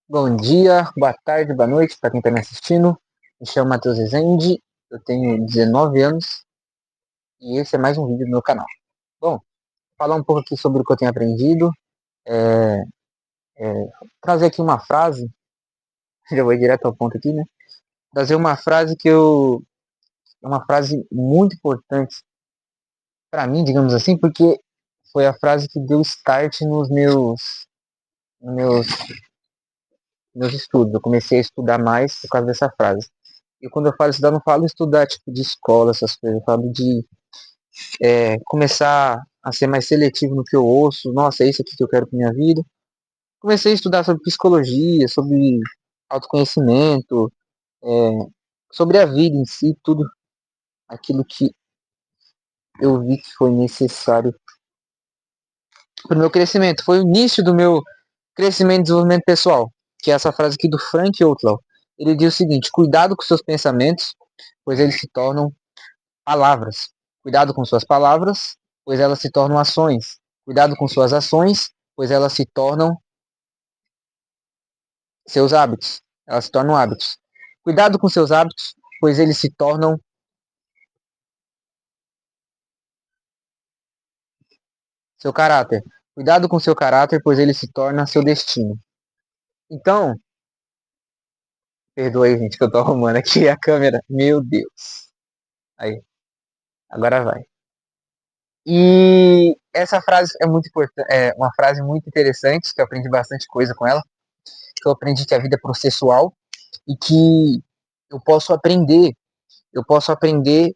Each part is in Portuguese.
Bom dia, boa tarde, boa noite para quem está me assistindo. Me chamo Matheus Rezende, eu tenho 19 anos e esse é mais um vídeo do meu canal. Bom, falar um pouco aqui sobre o que eu tenho aprendido, é, trazer aqui uma frase, já vou direto ao ponto aqui, né? Trazer uma frase é uma frase muito importante para mim, digamos assim, porque foi a frase que deu start nos meus estudos. Eu comecei a estudar mais por causa dessa frase. E quando eu falo estudar, não falo estudar tipo de escola, essas coisas. Eu falo de começar a ser mais seletivo no que eu ouço. Nossa, é isso aqui que eu quero para minha vida. Comecei a estudar sobre psicologia, sobre autoconhecimento, é, sobre a vida em si, tudo aquilo que eu vi que foi necessário para o meu crescimento. Foi o início do meu crescimento e desenvolvimento pessoal, que é essa frase aqui do Frank Outlaw. Ele diz o seguinte: cuidado com seus pensamentos, pois eles se tornam palavras. Cuidado com suas palavras, pois elas se tornam ações. Cuidado com suas ações, pois elas se tornam seus hábitos. Elas se tornam hábitos. Cuidado com seus hábitos, pois eles se tornam seu caráter. Cuidado com seu caráter, pois ele se torna seu destino. Então, perdoa aí, gente, que eu tô arrumando aqui a câmera. Meu Deus. Aí, agora vai. E essa frase é muito importante, é uma frase muito interessante, que eu aprendi bastante coisa com ela, que eu aprendi que a vida é processual e que eu posso aprender, eu posso aprender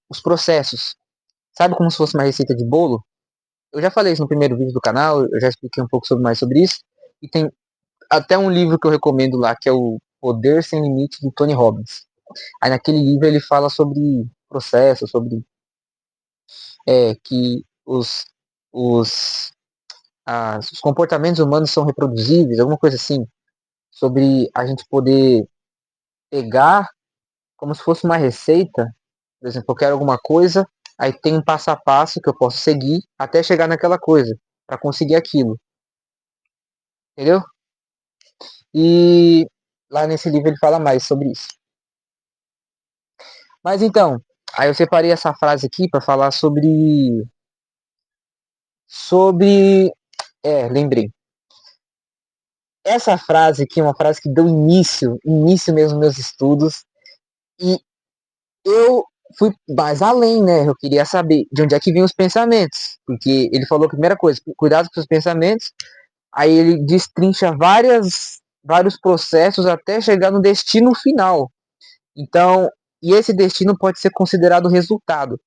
os processos. Sabe como se fosse uma receita de bolo? Eu já falei isso no primeiro vídeo do canal, eu já expliquei um pouco mais sobre isso. E tem até um livro que eu recomendo lá, que é o Poder Sem Limite, de Tony Robbins. Aí naquele livro ele fala sobre processos, sobre que os, os comportamentos humanos são reproduzíveis, alguma coisa assim, sobre a gente poder pegar como se fosse uma receita. Por exemplo, eu quero alguma coisa, aí tem um passo a passo que eu posso seguir até chegar naquela coisa, para conseguir aquilo, entendeu? E lá nesse livro ele fala mais sobre isso. Mas então, aí eu separei essa frase aqui para falar sobre, lembrei. Essa frase aqui é uma frase que deu início mesmo aos meus estudos, e eu fui mais além, né? Eu queria saber de onde é que vinham os pensamentos, porque ele falou que a primeira coisa, cuidado com os pensamentos. Aí ele destrincha vários processos até chegar no destino final. Então, e esse destino pode ser considerado resultado.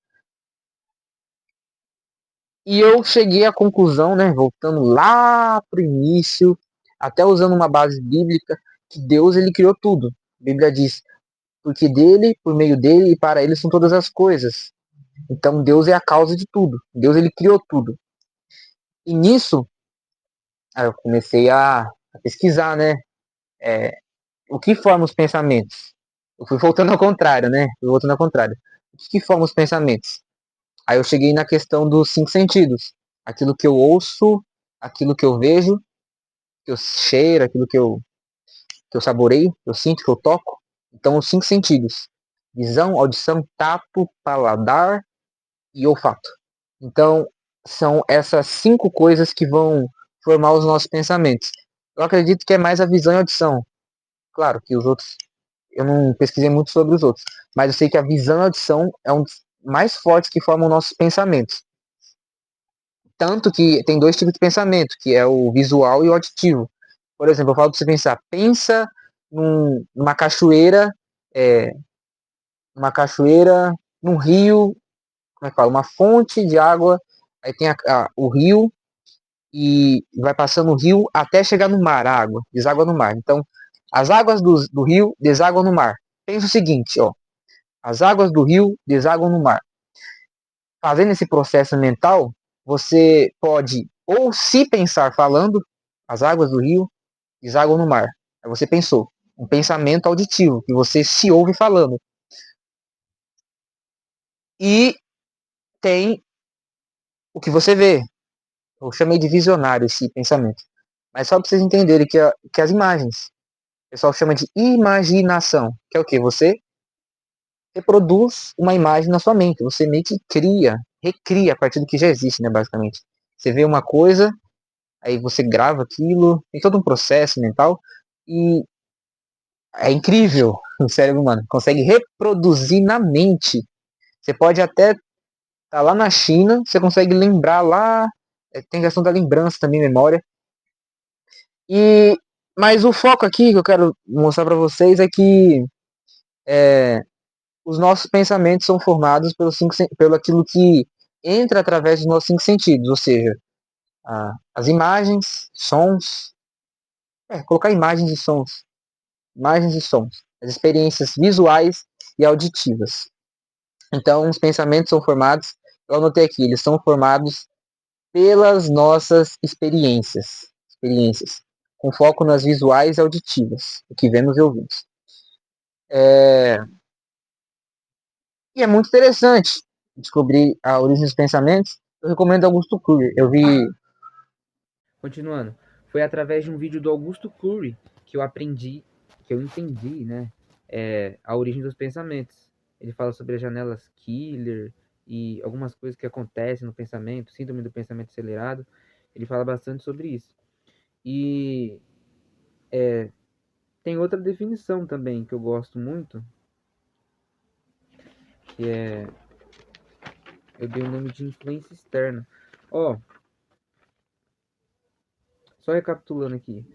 E eu cheguei à conclusão, né, voltando lá para o início, até usando uma base bíblica, que Deus ele criou tudo. A Bíblia diz, porque dele, por meio dele e para ele são todas as coisas. Então Deus é a causa de tudo. Deus ele criou tudo. E nisso, aí eu comecei a pesquisar, né? É, o que forma os pensamentos? Eu fui voltando ao contrário, né? Fui voltando ao contrário. O que forma os pensamentos? Aí eu cheguei na questão dos cinco sentidos. Aquilo que eu ouço, aquilo que eu vejo, que eu cheiro, aquilo que eu saboreio, que eu sinto, que eu toco. Então, os cinco sentidos. Visão, audição, tato, paladar e olfato. Então, são essas cinco coisas que vão formar os nossos pensamentos. Eu acredito que é mais a visão e a audição. Claro que os outros eu não pesquisei muito sobre os outros, mas eu sei que a visão e a audição é um dos mais fortes que formam nossos pensamentos. Tanto que tem dois tipos de pensamento, que é o visual e o auditivo. Por exemplo, eu falo para você pensar, pensa numa cachoeira, é, num rio, como é que fala? Uma fonte de água, aí tem o rio e vai passando o rio até chegar no mar, a água, deságua no mar. Então, as águas do rio desaguam no mar. Pensa o seguinte, ó, as águas do rio desaguam no mar. Fazendo esse processo mental, você pode ou se pensar falando, as águas do rio desaguam no mar. Aí você pensou, um pensamento auditivo, que você se ouve falando. E tem o que você vê. Eu chamei de visionário esse pensamento. Mas só para vocês entenderem que as imagens, o pessoal chama de imaginação, que é o que? Você reproduz uma imagem na sua mente, você meio que recria a partir do que já existe, né, basicamente. Você vê uma coisa, aí você grava aquilo, tem todo um processo mental, e é incrível o cérebro humano, consegue reproduzir na mente. Você pode até estar lá na China, você consegue lembrar lá, tem questão da lembrança também, memória. E mas o foco aqui que eu quero mostrar para vocês é que é, os nossos pensamentos são formados pelo aquilo que entra através dos nossos cinco sentidos, ou seja, as imagens, sons, colocar imagens e sons, as experiências visuais e auditivas. Então, os pensamentos são formados, eu anotei aqui, eles são formados pelas nossas experiências, com foco nas visuais e auditivas, o que vemos e ouvimos. E é muito interessante descobrir a origem dos pensamentos. Eu recomendo Augusto Cury. Eu vi. Continuando, foi através de um vídeo do Augusto Cury que eu aprendi, que eu entendi, né, a origem dos pensamentos. Ele fala sobre as janelas killer e algumas coisas que acontecem no pensamento, síndrome do pensamento acelerado. Ele fala bastante sobre isso. E tem outra definição também que eu gosto muito, que é, eu dei o nome de influência externa. Ó, só recapitulando aqui.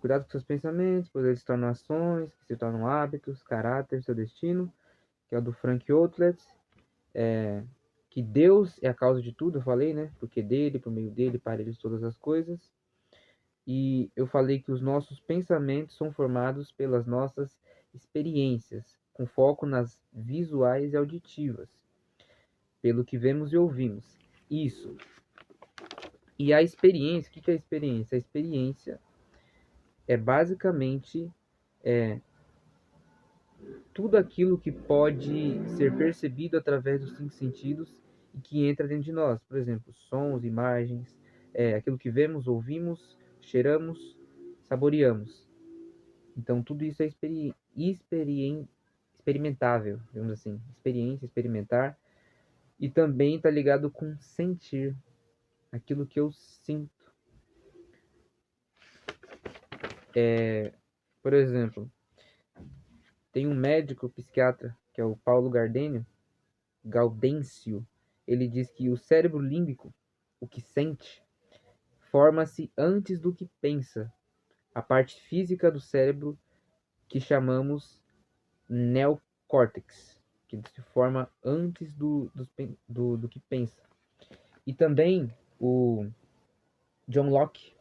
Cuidado com seus pensamentos, pois eles se tornam ações, que se tornam hábitos, caráter, seu destino, que é o do Frank Outlet. Que Deus é a causa de tudo, eu falei, né? Porque dele, por meio dele, para ele todas as coisas. E eu falei que os nossos pensamentos são formados pelas nossas experiências, com foco nas visuais e auditivas, pelo que vemos e ouvimos. Isso. E a experiência, o que é a experiência? A experiência é basicamente tudo aquilo que pode ser percebido através dos cinco sentidos e que entra dentro de nós. Por exemplo, sons, imagens, aquilo que vemos, ouvimos, cheiramos, saboreamos. Então, tudo isso é experimentável, digamos assim. Experiência, experimentar. E também está ligado com sentir, aquilo que eu sinto. Por exemplo, tem um médico psiquiatra, que é o Paulo Gaudêncio. Ele diz que o cérebro límbico, o que sente, forma-se antes do que pensa. A parte física do cérebro que chamamos neocórtex, que se forma antes do que pensa. E também o John Locke,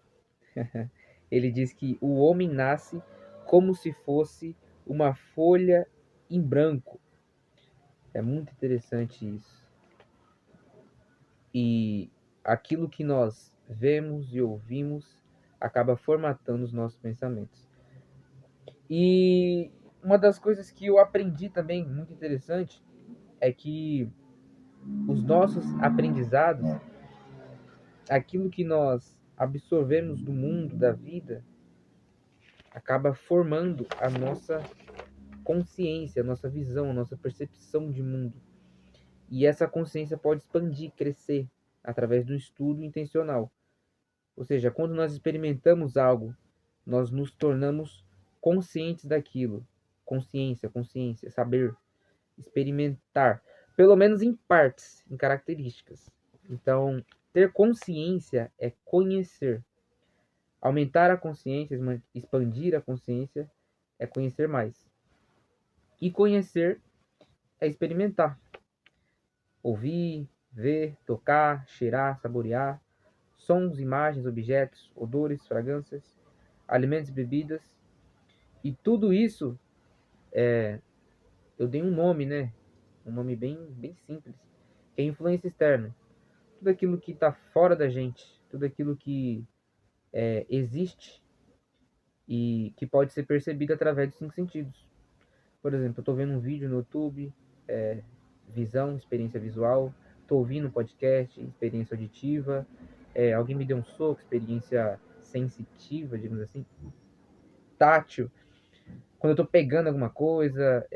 ele diz que o homem nasce como se fosse uma folha em branco. É muito interessante isso. E aquilo que nós vemos e ouvimos acaba formatando os nossos pensamentos. E uma das coisas que eu aprendi também, muito interessante, é que os nossos aprendizados, aquilo que nós absorvemos do mundo, da vida, acaba formando a nossa consciência, a nossa visão, a nossa percepção de mundo. E essa consciência pode expandir, crescer através do estudo intencional. Ou seja, quando nós experimentamos algo, nós nos tornamos conscientes daquilo. Consciência, saber, experimentar, pelo menos em partes, em características. Então, ter consciência é conhecer. Aumentar a consciência, expandir a consciência é conhecer mais. E conhecer é experimentar. Ouvir, ver, tocar, cheirar, saborear, sons, imagens, objetos, odores, fragrâncias, alimentos e bebidas. E tudo isso, eu dei um nome, né? Um nome bem simples, que é influência externa. Tudo aquilo que está fora da gente, tudo aquilo que existe e que pode ser percebido através dos cinco sentidos. Por exemplo, eu estou vendo um vídeo no YouTube, visão, experiência visual. Estou ouvindo um podcast, experiência auditiva. Alguém me deu um soco, experiência sensitiva, digamos assim, tátil. Quando eu tô pegando alguma coisa,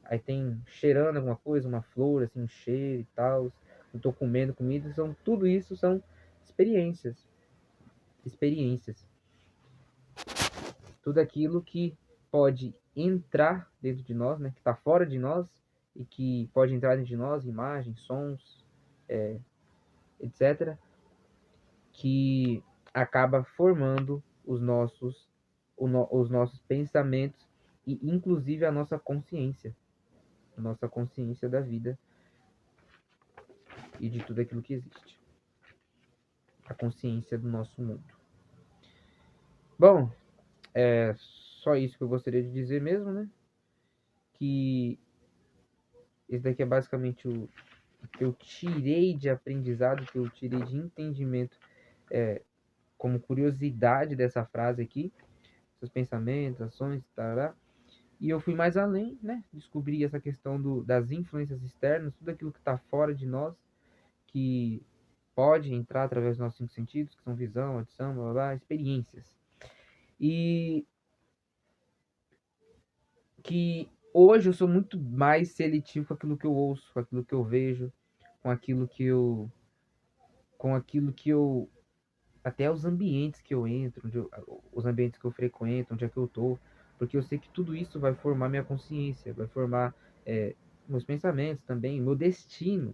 aí tem cheirando alguma coisa, uma flor, assim, um cheiro e tal. Eu tô comendo comida, tudo isso são experiências. Experiências. Tudo aquilo que pode entrar dentro de nós, né, que está fora de nós e que pode entrar dentro de nós, imagens, sons, etc., que acaba formando os nossos pensamentos e inclusive a nossa consciência da vida e de tudo aquilo que existe, a consciência do nosso mundo. Bom, é só isso que eu gostaria de dizer mesmo, né? Que esse daqui é basicamente o que eu tirei de aprendizado, que eu tirei de entendimento, como curiosidade dessa frase aqui, seus pensamentos, ações, tará. E eu fui mais além, né? Descobri essa questão das influências externas, tudo aquilo que está fora de nós, que pode entrar através dos nossos 5 sentidos, que são visão, audição, blá, blá, blá, experiências. E que hoje eu sou muito mais seletivo com aquilo que eu ouço, com aquilo que eu vejo, com aquilo que eu com aquilo que eu até os ambientes que eu entro, os ambientes que eu frequento, onde é que eu tô, porque eu sei que tudo isso vai formar minha consciência, vai formar meus pensamentos também, meu destino,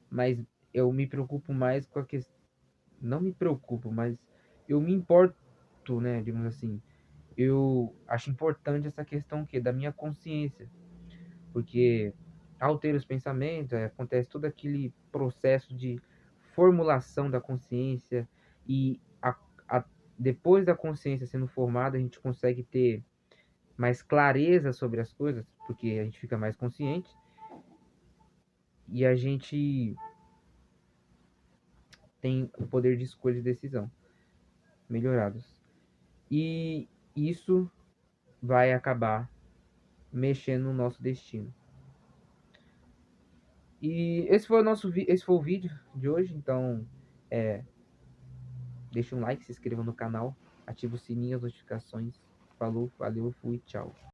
mas eu me preocupo mais com a questão, não me preocupo, mas eu me importo, né, digamos assim, eu acho importante essa questão que da minha consciência, porque ao ter os pensamentos, acontece todo aquele processo de formulação da consciência e a, depois da consciência sendo formada, a gente consegue ter mais clareza sobre as coisas, porque a gente fica mais consciente e a gente tem o poder de escolha e decisão melhorados. E isso vai acabar mexendo no nosso destino. E esse foi esse foi o vídeo de hoje, então deixa um like, se inscreva no canal, ativa o sininho, as notificações. Falou, valeu, fui, tchau.